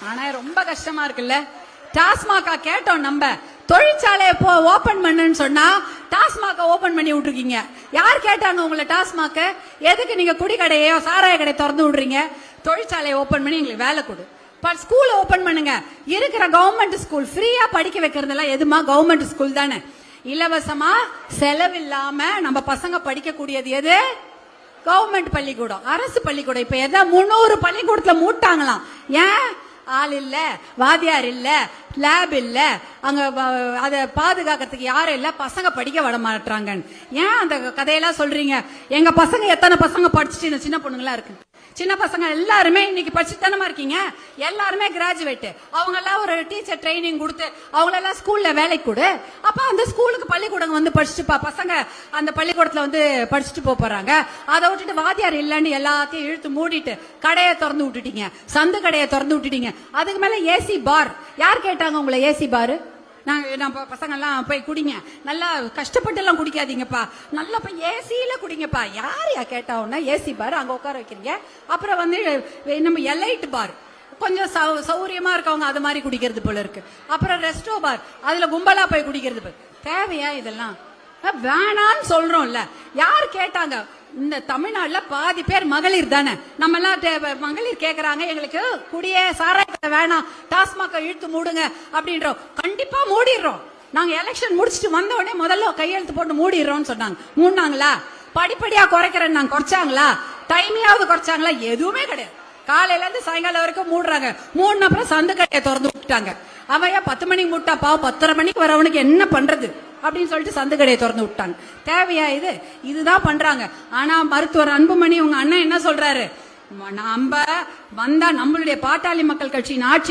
ஆனா ரொம்ப கஷ்டமா இருக்குல்ல. டாஸ்மாகா கேட்டோம், நம்ம தொழிற்சாலையை ஓபன் பண்ணுன்னு சொன்னா டாஸ்மாக ஓபன் பண்ணி விட்டுருக்கீங்க. யார் கேட்டாங்க உங்களை டாஸ்மாக? எதுக்கு நீங்க குடி கடையோ சாராய கடையை திறந்து விடுறீங்க? தொழிற்சாலையை ஓபன் பண்ணி எங்களுக்கு வேலை கொடு. ஸ்கூல் ஓபன் பண்ணுங்க. இருக்கிற கவர்மெண்ட் ஸ்கூல் ஃப்ரீயா படிக்க வைக்கிறதெல்லாம் எதுமா? கவர்மெண்ட் ஸ்கூல் தானே. இலவசமா செலவில்லாம நம்ம பசங்க படிக்கக்கூடியது எது? கவர்மெண்ட் பள்ளிக்கூடம், அரசு பள்ளிக்கூடம். இப்ப எதா 300 பள்ளிக்கூடத்துல மூட்டாங்களாம். ஏன்? ஆள் இல்ல, வாத்தியார் இல்ல, லேப் இல்ல, அங்க அதை பாதுகாக்கிறதுக்கு யாரும் இல்ல, பசங்க படிக்க விட மாட்டாங்க. ஏன் அந்த கதையெல்லாம் சொல்றீங்க? எங்க பசங்க எத்தனை பசங்க படிச்சுட்டு சின்ன பொண்ணுங்களா இருக்கு. சின்ன பசங்க எல்லாருமே இன்னைக்கு படிச்சுட்டு தானமா இருக்கீங்க. எல்லாருமே கிராஜுவேட். அவங்க எல்லாம் ஒரு டீச்சர் ட்ரைனிங் கொடுத்து அவங்களெல்லாம் ஸ்கூல்ல வேலைக்கு கொடு. அப்ப அந்த ஸ்கூலுக்கு பள்ளிக்கூடம் வந்து படிச்சுட்டு பசங்க அந்த பள்ளிக்கூடத்துல வந்து படிச்சுட்டு போறாங்க. அதை விட்டுட்டு வாத்தியார் இல்லன்னு எல்லாத்தையும் இழுத்து மூடிட்டு கடையை திறந்து விட்டுட்டீங்க, சந்து கடையை திறந்து விட்டுட்டீங்க. அதுக்கு மேல ஏசி பார். யார் கேட்டாங்க உங்களை ஏசி பாரு? நம்ம பசங்க எல்லாம் போய் குடிங்க, நல்லா கஷ்டப்பட்டு எல்லாம் குடிக்காதீங்கப்பா, நல்லா போய் ஏசியில குடிங்கப்பா. யாரையா கேட்டா ஏசி பார் அங்க உட்கார வைக்கிறீங்க. அப்புறம் வந்து நம்ம எலைட் பார், கொஞ்சம் சௌரியமா இருக்கவங்க அது மாதிரி குடிக்கிறது போல இருக்கு. அப்புறம் ரெஸ்டோ பார், அதுல கும்பலா போய் குடிக்கிறது. தேவையா இதெல்லாம்? வேணான்னு சொல்றோம்ல. யார் கேட்டாங்க? இந்த தமிழ்நாடுல பாதி பேர் மகளிர் தானே. நம்ம எல்லாம் மகளிர் கேக்குறாங்க, எங்களுக்கு குடியே சாராய வேணாம், டாஸ்மாக இழுத்து மூடுங்க அப்படின்றோம். கண்டிப்பா மூடிடுறோம். நாங்க எலெக்ஷன் முடிச்சுட்டு வந்த உடனே முதல்ல கையெழுத்து போட்டு மூடிடுறோம்னு சொன்னாங்க. மூடினாங்களா? படிப்படியா குறைக்கிறேன்னு நாங்க குறைச்சாங்களா? டைமையாவது குறைச்சாங்களா? எதுவுமே கிடையாது. காலையில இருந்து சாயங்காலம் வரைக்கும் மூடுறாங்க. மூடின அப்புறம் சந்து கடையை திறந்து விட்டுட்டாங்க. அவையா 10 மணிக்கு மூட்டா பாவம் 10:30 மணிக்கு வரவனுக்கு என்ன பண்றது அப்படின்னு சொல்லிட்டு சந்து கடையை திறந்து விட்டாங்க. தேவையா இது? இதுதான் பண்றாங்க. ஆனா மருத்துவர் அன்புமணி உங்க அண்ணன் என்ன சொல்றாரு? நம்ம வந்தா நம்மளுடைய பாட்டாளி மக்கள் கட்சியின் ஆட்சி